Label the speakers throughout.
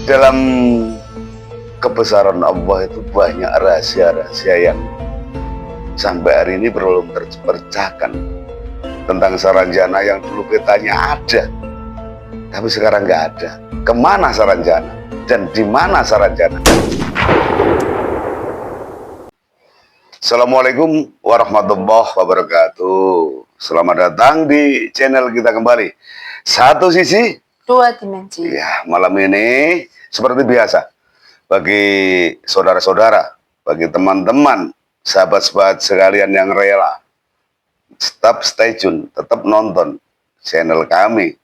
Speaker 1: Dalam kebesaran Allah itu banyak rahasia-rahasia yang sampai hari ini belum terpecahkan. Tentang Saranjana yang dulu petanya ada, tapi sekarang nggak ada. Kemana Saranjana? Dan di mana Saranjana? Assalamualaikum warahmatullahi wabarakatuh. Selamat datang di channel kita kembali. Satu sisi,
Speaker 2: dua dimensi.
Speaker 1: ya, malam ini seperti biasa, bagi saudara-saudara, bagi teman-teman, sahabat-sahabat sekalian yang rela, tetap stay tune, tetap nonton channel kami.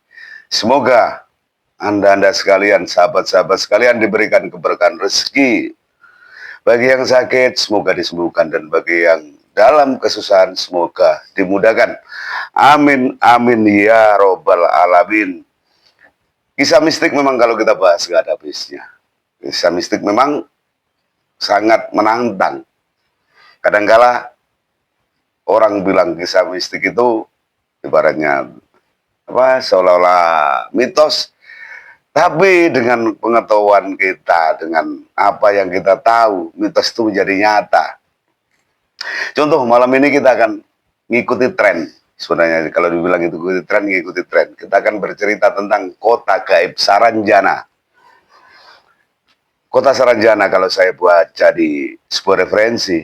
Speaker 1: Semoga Anda sekalian, sahabat-sahabat sekalian, diberikan keberkahan rezeki. Bagi yang sakit, semoga disembuhkan. Dan bagi yang dalam kesusahan, semoga dimudahkan. Amin, amin, ya robbal alamin. Kisah mistik memang kalau kita bahas gak ada habisnya. Kisah mistik memang sangat menantang. Kadangkala orang bilang kisah mistik itu ibaratnya seolah-olah mitos. Tapi dengan pengetahuan kita, dengan apa yang kita tahu, mitos itu menjadi nyata. Contoh, malam ini kita akan ngikuti tren. Sebenarnya kalau dibilang itu ngikuti tren, ngikuti tren. Kita akan bercerita tentang kota gaib Saranjana. Kota Saranjana kalau saya baca di sebuah referensi,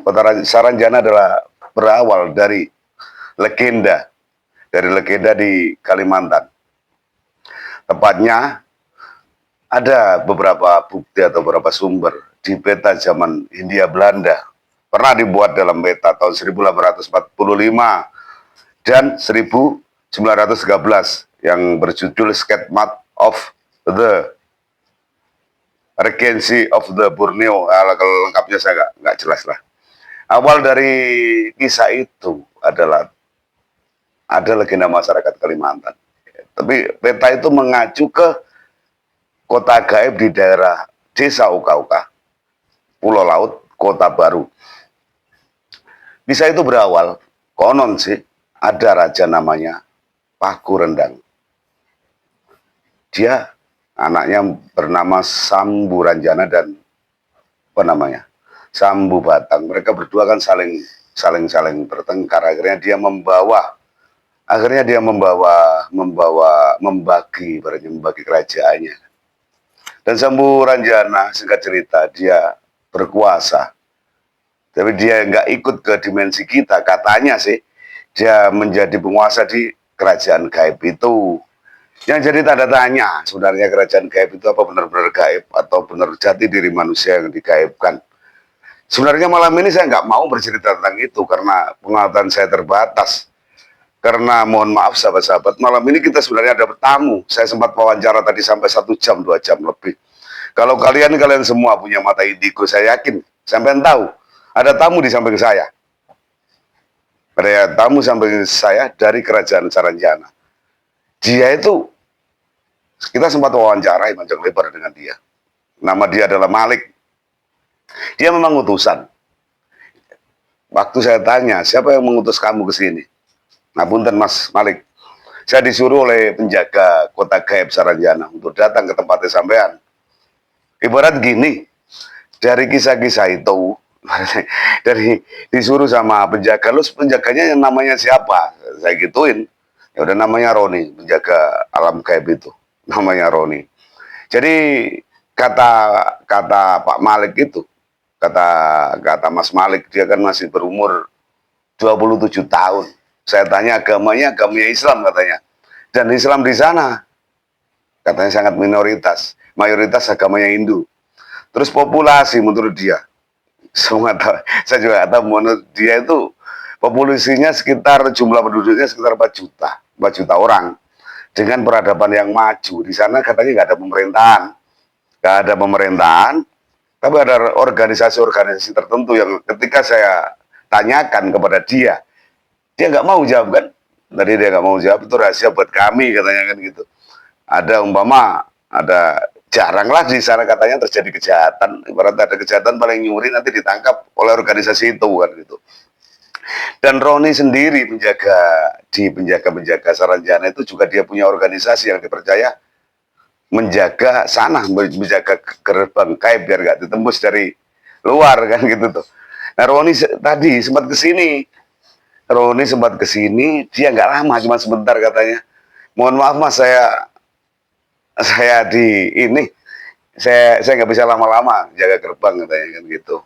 Speaker 1: kota Saranjana adalah berawal dari legenda di Kalimantan. Tepatnya ada beberapa bukti atau beberapa sumber di peta zaman Hindia Belanda. Pernah dibuat dalam peta tahun 1845 dan 1913 yang berjudul Sketch Map of the Regency of the Borneo. Kalau lengkapnya saya nggak jelas lah. Awal dari kisah itu adalah ada legenda masyarakat Kalimantan. Tapi peta itu mengacu ke kota gaib di daerah Desa Uka-Uka, Pulau Laut, Kota Baru. Kisah itu berawal, konon sih, ada raja namanya Paku Rendang. Dia anaknya bernama Sambu Ranjana dan Sambu Batang. Mereka berdua kan saling bertengkar. Akhirnya dia membagi kerajaannya. Dan Sambu Ranjana, singkat cerita, dia berkuasa. Tapi dia nggak ikut ke dimensi kita, katanya sih. Dia menjadi penguasa di kerajaan gaib itu. Yang jadi tanda tanya, sebenarnya kerajaan gaib itu apa benar-benar gaib atau benar jati diri manusia yang digaibkan. Sebenarnya malam ini saya nggak mau bercerita tentang itu karena pengetahuan saya terbatas. Karena mohon maaf sahabat-sahabat, malam ini kita sebenarnya ada tamu. Saya sempat wawancara tadi sampai 1 jam, 2 jam lebih. Kalau kalian semua punya mata indigo, saya yakin, sampai tahu, ada tamu di samping saya. Ada tamu samping saya dari kerajaan Saranjana. Dia itu, kita sempat wawancarai panjang lebar dengan dia. Nama dia adalah Malik. Dia memang utusan. Waktu saya tanya, siapa yang mengutus kamu ke sini? Nah, punten Mas Malik. Saya disuruh oleh penjaga kota gaib Saranjana untuk datang ke tempatnya sampean. Ibarat gini, dari kisah-kisah itu, dari disuruh sama penjaga, lu penjaganya yang namanya siapa? Saya gituin. Ya udah namanya Roni, penjaga alam gaib itu. Namanya Roni. Jadi kata Pak Malik itu, kata Mas Malik, dia kan masih berumur 27 tahun. Saya tanya agamanya Islam katanya. Dan Islam di sana katanya sangat minoritas. Mayoritas agamanya Hindu. Terus populasi menurut dia, saya juga tahu menurut dia itu populasinya sekitar, jumlah penduduknya sekitar 4 juta orang. Dengan peradaban yang maju. Di sana katanya nggak ada pemerintahan. Tapi ada organisasi-organisasi tertentu yang ketika saya tanyakan kepada dia nggak mau jawab kan. Tadi dia nggak mau jawab, itu rahasia buat kami katanya kan gitu. Ada jaranglah di sana katanya terjadi kejahatan. Ibaratnya ada kejahatan paling nyuri nanti ditangkap oleh organisasi itu kan gitu. Dan Roni sendiri penjaga Saranjana itu juga dia punya organisasi yang dipercaya menjaga sana, menjaga gerbang Gaib biar nggak ditembus dari luar kan gitu tuh. Nah Roni tadi sempat kesini, Roni sempat kesini, dia nggak lama, cuma sebentar katanya. Mohon maaf mas, saya di ini, saya nggak bisa lama-lama jaga gerbang katanya kan gitu.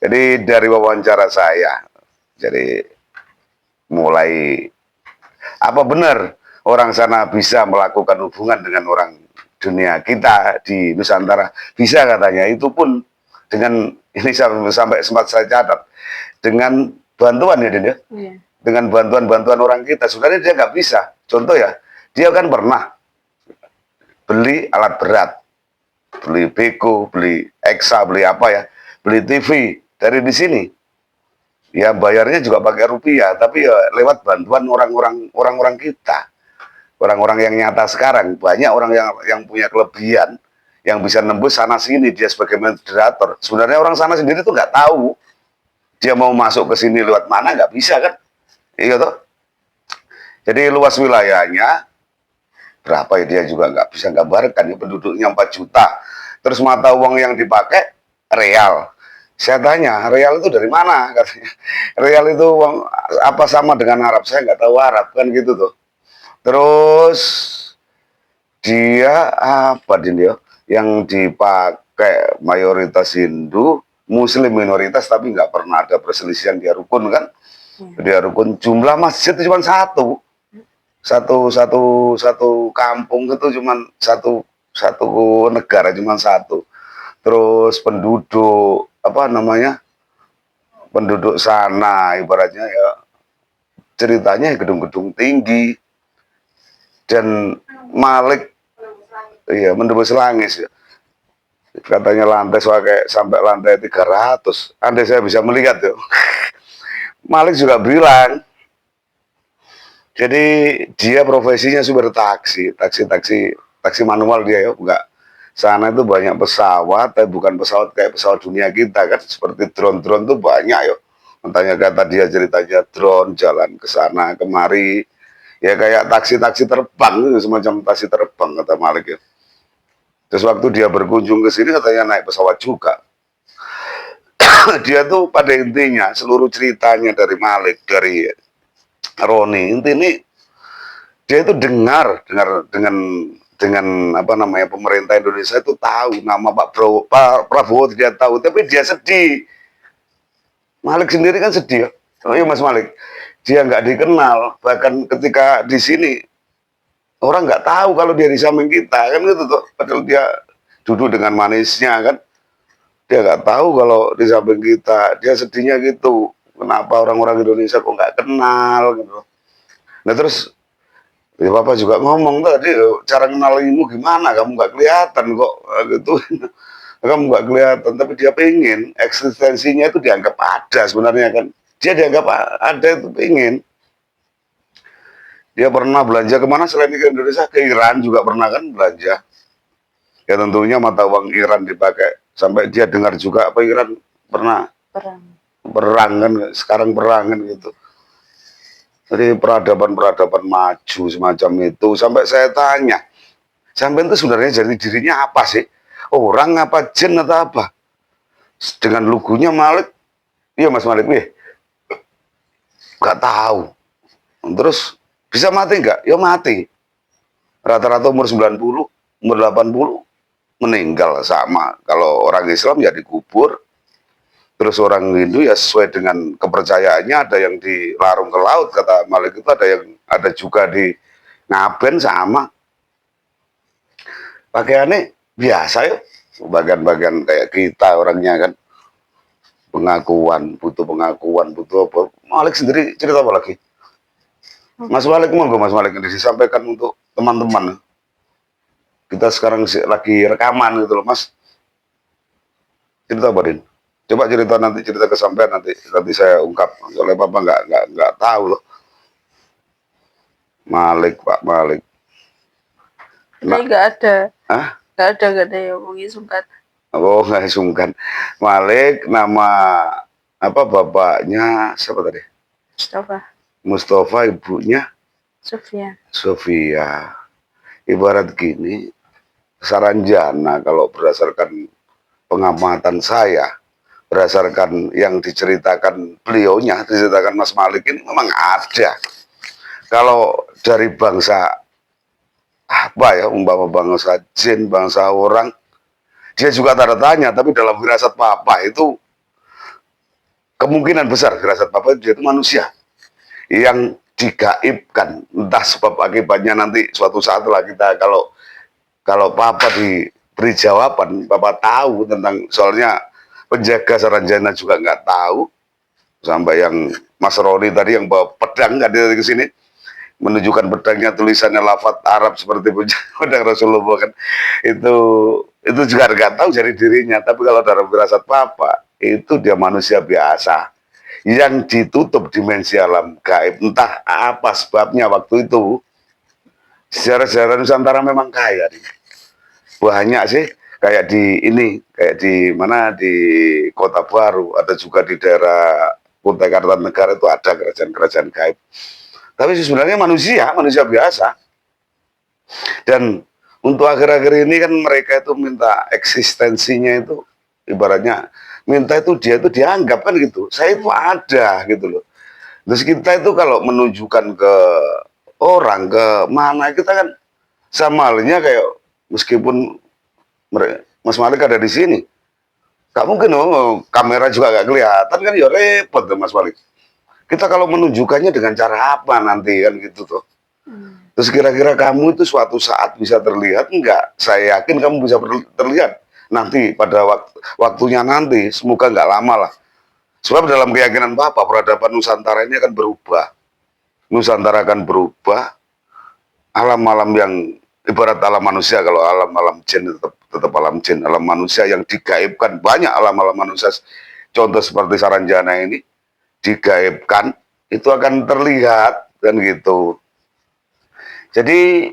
Speaker 1: Jadi dari wawancara saya, jadi mulai apa benar orang sana bisa melakukan hubungan dengan orang dunia kita di Nusantara, bisa katanya. Itu pun dengan ini sampai sempat saya catat dengan bantuan ya, Din ya. Iya. Dengan bantuan orang kita. Sebenarnya dia nggak bisa. Contoh ya, dia kan pernah beli alat berat, beli beko, beli eksa, beli apa ya, beli TV dari di sini. Ya bayarnya juga pakai rupiah, tapi ya lewat bantuan orang-orang kita, orang-orang yang nyata sekarang. Banyak orang yang punya kelebihan, yang bisa nembus sana sini, dia sebagai moderator. Sebenarnya orang sana sendiri tuh nggak tahu dia mau masuk ke sini lewat mana, nggak bisa kan? Iya toh. Jadi luas wilayahnya berapa ya, dia juga nggak bisa gambarkan ya, penduduknya 4 juta. Terus mata uang yang dipakai real. Saya tanya, real itu dari mana? Katanya, real itu uang apa sama dengan Arab? Saya nggak tahu Arab kan gitu tuh. Terus dia apa dia yang dipakai mayoritas Hindu, Muslim minoritas, tapi nggak pernah ada perselisihan, dia rukun kan? Dia rukun. Jumlah masjid itu cuma satu kampung itu cuma satu negara cuma satu. Terus penduduk apa namanya, penduduk sana ibaratnya ya ceritanya gedung-gedung tinggi dan Malik iya mendebus langit ya. Katanya lantai sampai lantai 300. Andai saya bisa melihat tuh. Malik juga bilang, jadi dia profesinya supir taksi manual dia ya, enggak. Sana itu banyak pesawat, tapi bukan pesawat kayak pesawat dunia kita kan, seperti drone-drone tuh banyak ya. Makanya kata dia ceritanya drone jalan ke sana kemari, ya kayak taksi-taksi terbang, semacam taksi terbang kata Malik ya. Terus waktu dia berkunjung ke sini katanya naik pesawat juga. Dia tuh pada intinya seluruh ceritanya dari Malik, dari Roni, intinya dia itu dengar dengan apa namanya, pemerintah Indonesia itu tahu nama Pak Prabowo, dia tahu, tapi dia sedih. Malik sendiri kan sedih ya. Oh iya Mas Malik, dia nggak dikenal, bahkan ketika di sini orang nggak tahu kalau dia di samping kita kan gitu tuh, padahal dia duduk dengan manisnya kan, dia nggak tahu kalau di samping kita, dia sedihnya gitu. Kenapa orang-orang Indonesia kok nggak kenal gitu. Nah terus ya Bapak juga ngomong tadi, cara kenalimu gimana, kamu nggak kelihatan kok gitu. Kamu nggak kelihatan, tapi dia pengen eksistensinya itu dianggap ada sebenarnya kan. Dia dianggap ada itu pengen. Dia pernah belanja kemana selain ke Indonesia, ke Iran juga pernah kan belanja. Ya tentunya mata uang Iran dipakai. Sampai dia dengar juga apa Iran pernah perang kan, sekarang perang kan gitu. Jadi peradaban maju semacam itu. Sampai saya tanya, sampai itu sebenarnya jadi dirinya apa sih? Orang apa, jin atau apa? Dengan lugunya Malik, iya Mas Malik nih, nggak tahu. Terus bisa mati nggak? Ya mati. Rata-rata umur 90, umur 80 meninggal sama. Kalau orang Islam ya dikubur. Terus orang Hindu ya sesuai dengan kepercayaannya, ada yang dilarung ke laut kata Malik itu, ada juga di Ngaben sama. Pakaiannya biasa ya, bagian-bagian kayak kita orangnya kan. Butuh pengakuan, butuh apa. Malik sendiri cerita apa lagi? Mas Malik, monggo Mas Malik ini disampaikan untuk teman-teman. Kita sekarang lagi rekaman gitu loh Mas. Cerita apa Din? Coba cerita, nanti cerita kesampaian, nanti saya ungkap. Soalnya Papa nggak tahu loh. Malik, Pak Malik.
Speaker 2: Nah, nggak ada.
Speaker 1: Hah?
Speaker 2: Nggak ada yang mau sungkan.
Speaker 1: Oh, nggak sungkan. Malik, nama apa bapaknya siapa tadi? Mustafa, ibunya
Speaker 2: Sofia.
Speaker 1: Sofia. Ibarat gini, Saranjana kalau berdasarkan pengamatan saya, berdasarkan yang diceritakan beliaunya, diceritakan Mas Malik ini memang ada. Kalau dari bangsa apa ya, umpama bangsa jin, bangsa orang, dia juga tanda tanya, tapi dalam firasat papa itu kemungkinan besar firasat papa itu dia itu manusia yang digaibkan, entah sebab akibatnya nanti suatu saat lah kita kalau papa diberi jawaban, papa tahu tentang, soalnya penjaga Saranjana juga nggak tahu, sampai yang Mas Roni tadi yang bawa pedang tadi ke sini menunjukkan pedangnya tulisannya lafaz Arab seperti pedang Rasulullah kan, itu juga nggak tahu dari dirinya. Tapi kalau dalam firasat papa itu dia manusia biasa yang ditutup dimensi alam gaib, entah apa sebabnya. Waktu itu sejarah-sejarah Nusantara memang kaya nih, banyak sih, kayak di ini, kayak di mana, di Kota Baru, ada juga di daerah Kutai Kartanegara itu ada kerajaan-kerajaan gaib. Tapi sebenarnya manusia biasa. Dan untuk akhir-akhir ini kan mereka itu minta eksistensinya itu, ibaratnya minta itu dia itu dianggap kan gitu. Saya itu ada gitu loh. Terus kita itu kalau menunjukkan ke orang, ke mana, kita kan sama halnya kayak meskipun Mas Malik ada di sini, gak mungkin kamera juga gak kelihatan kan, ya repot tuh Mas Malik. Kita kalau menunjukkannya dengan cara apa nanti kan gitu tuh. Terus kira-kira kamu itu suatu saat bisa terlihat enggak? Saya yakin kamu bisa terlihat nanti pada waktunya nanti, semoga nggak lama lah. Sebab dalam keyakinan Bapak, peradaban Nusantara ini akan berubah. Nusantara akan berubah, alam-alam yang ibarat alam manusia, kalau alam-alam jin tetap alam jin, alam manusia yang digaibkan, banyak alam-alam manusia, contoh seperti Saranjana ini, digaibkan, itu akan terlihat, kan gitu. Jadi,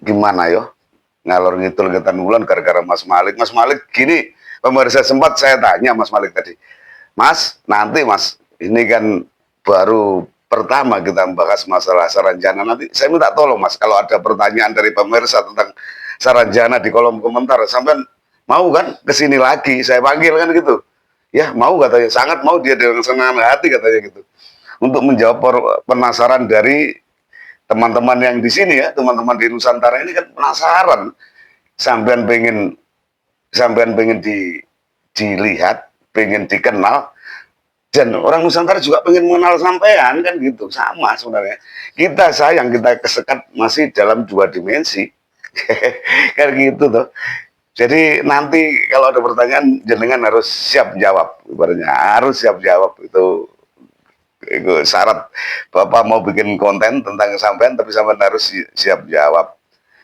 Speaker 1: gimana yo? Ngalor ngidul ngetan bulan gara-gara Mas Malik. Mas Malik gini, pemirsa, sempat saya tanya Mas Malik tadi, Mas, nanti Mas, ini kan baru pertama kita membahas masalah Saranjana, nanti saya minta tolong Mas, kalau ada pertanyaan dari pemirsa tentang Saranjana di kolom komentar, sampai mau kan kesini lagi, saya panggil kan gitu. Ya mau katanya, sangat mau, dia dengan senang hati katanya gitu. Untuk menjawab penasaran dari teman-teman yang di sini ya, teman-teman di Nusantara ini kan penasaran, sampean pengen dilihat, pengen dikenal, dan orang Nusantara juga pengen mengenal sampean kan gitu, sama sebenarnya. Kita sayang, kita kesekat masih dalam dua dimensi, kan gitu tuh. Jadi nanti kalau ada pertanyaan, jenengan harus siap jawab, ibaratnya harus siap jawab, itu syarat Bapak mau bikin konten tentang sampean, tapi sampean harus siap jawab.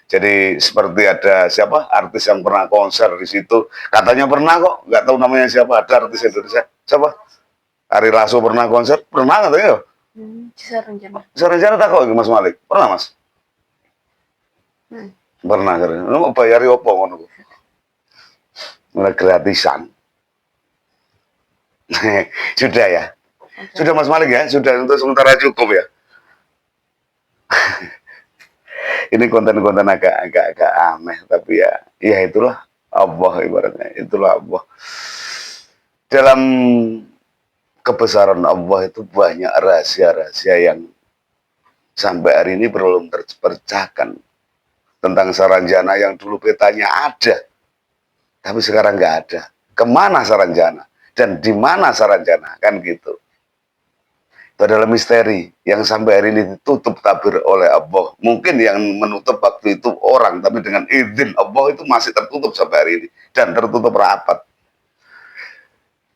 Speaker 1: Jadi seperti ada siapa artis yang pernah konser di situ, katanya pernah kok, nggak tahu namanya siapa, ada artis Indonesia, siapa? Ari Lasso pernah konser, pernah katanya.
Speaker 2: Saranjana.
Speaker 1: Saranjana tak kok Mas Malik, pernah Mas? Pernah, mau bayari opo ngono? Mulai gratisan. Sudah ya? Sudah Mas Malik ya? Sudah, untuk sementara cukup ya? Ini konten-konten agak aneh, tapi ya itulah Allah, ibaratnya itulah Allah. Dalam kebesaran Allah itu banyak rahasia-rahasia yang sampai hari ini belum terpecahkan. Tentang Saranjana yang dulu petanya ada, tapi sekarang nggak ada. Kemana Saranjana? Dan di mana Saranjana? Kan gitu. Itu adalah misteri yang sampai hari ini ditutup tabir oleh Allah. Mungkin yang menutup waktu itu orang, tapi dengan izin Allah itu masih tertutup sampai hari ini. Dan tertutup rapat.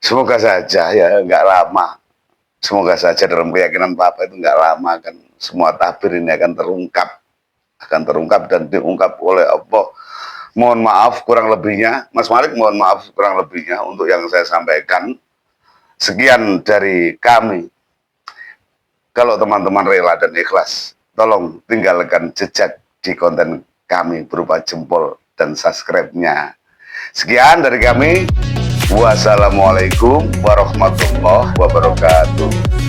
Speaker 1: Semoga saja ya nggak lama. Semoga saja dalam keyakinan Bapak itu nggak lama kan semua tabir ini akan terungkap dan diungkap oleh Allah. Mohon maaf kurang lebihnya, Mas Malik, mohon maaf kurang lebihnya untuk yang saya sampaikan. Sekian dari kami. Kalau teman-teman rela dan ikhlas, tolong tinggalkan jejak di konten kami berupa jempol dan subscribe-nya. Sekian dari kami. Wassalamualaikum warahmatullahi wabarakatuh.